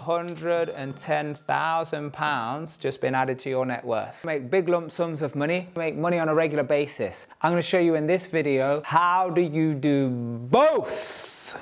£110,000 just been added to your net worth. Make big lump sums of money, make money on a regular basis. I'm going to show you in this video, how do you do both?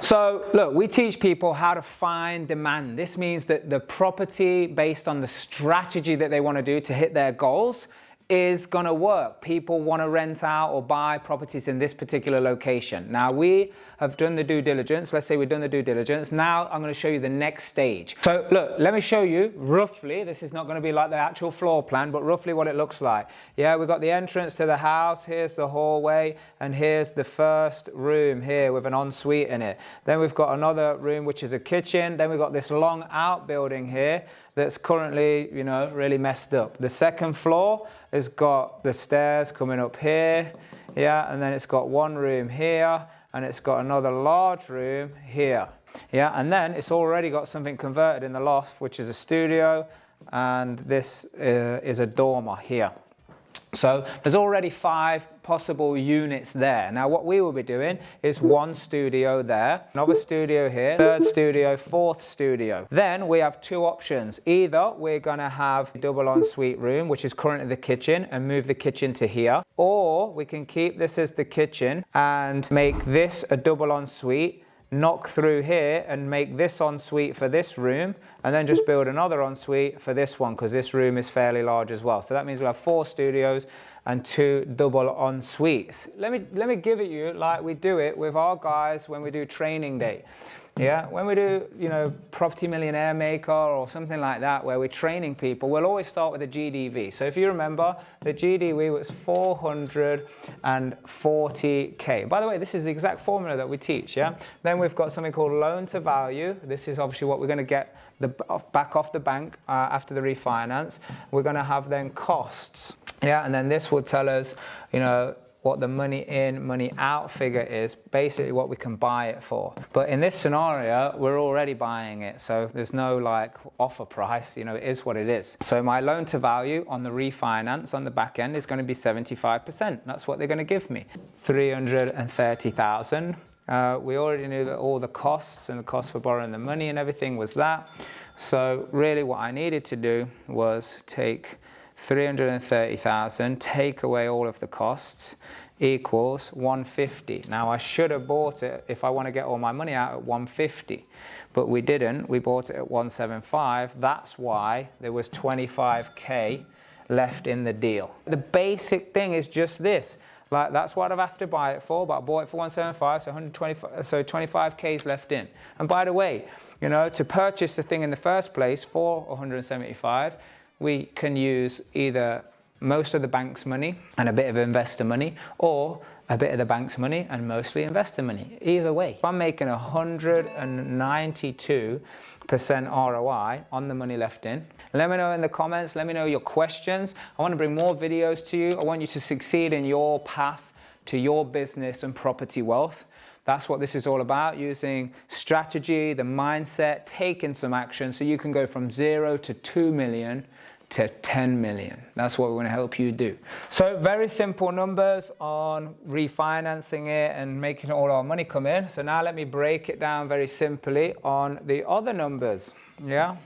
So look, we teach people how to find demand. This means that the property, based on the strategy that they want to do to hit their goals, is going to work. People want to rent out or buy properties in this particular location. Now we have done the due diligence. Let's say we've done the due diligence. Now I'm going to show you the next stage. So look, let me show you roughly. This is not going to be like the actual floor plan, but roughly what it looks like. Yeah, we've got the entrance to the house. Here's the hallway, and here's the first room here with an ensuite in it. Then we've got another room which is a kitchen. Then we've got this long outbuilding here that's currently, you know, really messed up. The second floor has got the stairs coming up here, yeah, and then it's got one room here, and it's got another large room here, yeah, and then it's already got something converted in the loft, which is a studio, and this is a dormer here. So there's already 5 possible units there. Now what we will be doing is one studio there, another studio here, third studio, fourth studio. Then we have 2 options. Either we're going to have a double ensuite room, which is currently the kitchen, and move the kitchen to here. Or we can keep this as the kitchen and make this a double ensuite, knock through here and make this ensuite for this room, and then just build another ensuite for this one, because this room is fairly large as well. So that means we have 4 studios and 2 double ensuites. Let me give it you like we do it with our guys when we do training day. Yeah, when we do, you know, Property Millionaire Maker or something like that, where we're training people, we'll always start with a GDV. So if you remember, the GDV was 440K. By the way, this is the exact formula that we teach, yeah? Then we've got something called loan to value. This is obviously what we're going to get back off the bank after the refinance. We're going to have then costs, yeah? And then this will tell us, you know, what the money in, money out figure is, basically what we can buy it for. But in this scenario, we're already buying it, so there's no like offer price, you know, it is what it is. So my loan to value on the refinance on the back end is going to be 75%. That's what they're going to give me. 330,000. We already knew that all the costs and the cost for borrowing the money and everything was that. So really what I needed to do was take 330,000, take away all of the costs, equals 150. Now I should have bought it, if I want to get all my money out, at 150, but we didn't. We bought it at 175. That's why there was 25K left in the deal. The basic thing is just this. Like, that's what I'd have to buy it for, but I bought it for 175, so 125, so 25K is left in. And by the way, you know, to purchase the thing in the first place for 175, we can use either most of the bank's money and a bit of investor money, or a bit of the bank's money and mostly investor money. Either way, if I'm making 192% ROI on the money left in, let me know in the comments, let me know your questions. I want to bring more videos to you. I want you to succeed in your path to your business and property wealth. That's what this is all about, using strategy, the mindset, taking some action so you can go from 0 to 2 million to 10 million. That's what we're going to help you do. So very simple numbers on refinancing it and making all our money come in. So now let me break it down very simply on the other numbers. Yeah,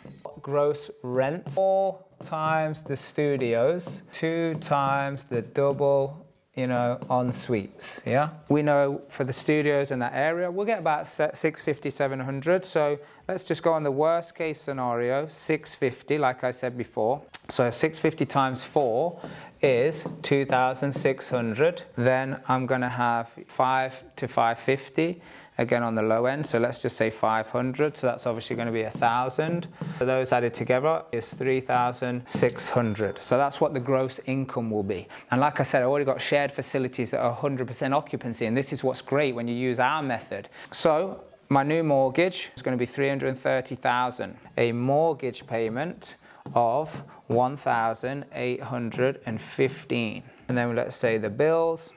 gross rent, 4 times the studios, 2 times the double, you know, en suites. Yeah, we know for the studios in that area we'll get about 650, 700. So let's just go on the worst case scenario, 650, like I said before. So 650 times 4 is 2,600. Then I'm going to have 5 to 550 again on the low end, so let's just say 500, so that's obviously going to be 1,000. So those added together is 3,600. So that's what the gross income will be. And like I said, I already got shared facilities at 100% occupancy, and this is what's great when you use our method. So my new mortgage is going to be 330,000. A mortgage payment of 1,815. And then let's say the bills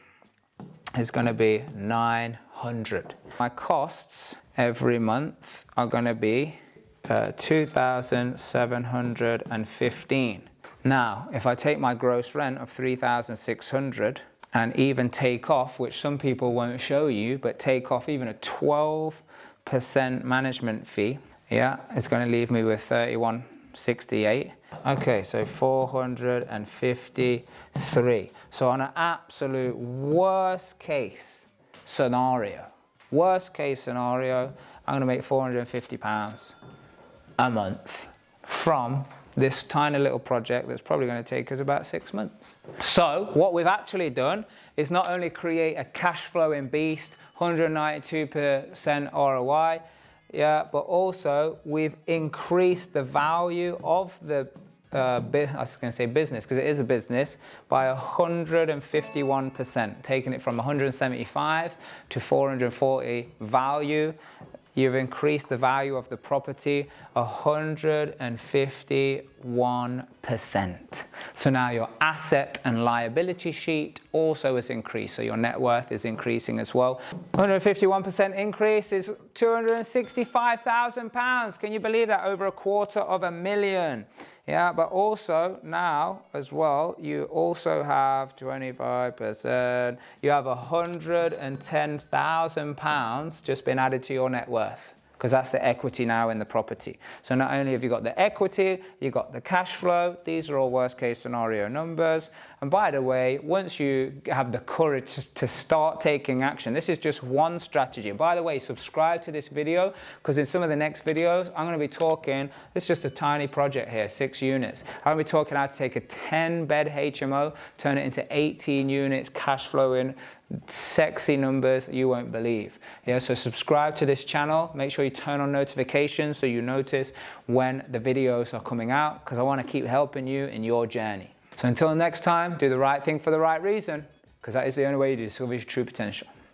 is going to be 900. My costs every month are going to be 2,715. Now, if I take my gross rent of 3,600 and even take off, which some people won't show you, but take off even a 12% management fee, yeah, it's going to leave me with 31.68. Okay, so 453. So on an absolute worst case scenario, I'm going to make £450 a month from this tiny little project that's probably going to take us about 6 months. So what we've actually done is not only create a cash flowing beast, 192% ROI, yeah, but also we've increased the value of the I was going to say business, because it is a business, by 151%, taking it from 175 to 440 value. You've increased the value of the property 151%. So now your asset and liability sheet also has increased. So your net worth is increasing as well. 151% increase is £265,000. Can you believe that? Over £250,000. Yeah, but also now as well, you also have 25%. You have £110,000 just been added to your net worth, because that's the equity now in the property. So not only have you got the equity, you got the cash flow. These are all worst case scenario numbers. And by the way, once you have the courage to start taking action, this is just one strategy. By the way, subscribe to this video, because in some of the next videos, I'm going to be talking, this is just a tiny project here, 6 units. I'm going to be talking how to take a 10-bed HMO, turn it into 18 units, cash flowing, sexy numbers you won't believe. Yeah, so subscribe to this channel. Make sure you turn on notifications so you notice when the videos are coming out, because I want to keep helping you in your journey. So until next time, do the right thing for the right reason, because that is the only way you discover your true potential.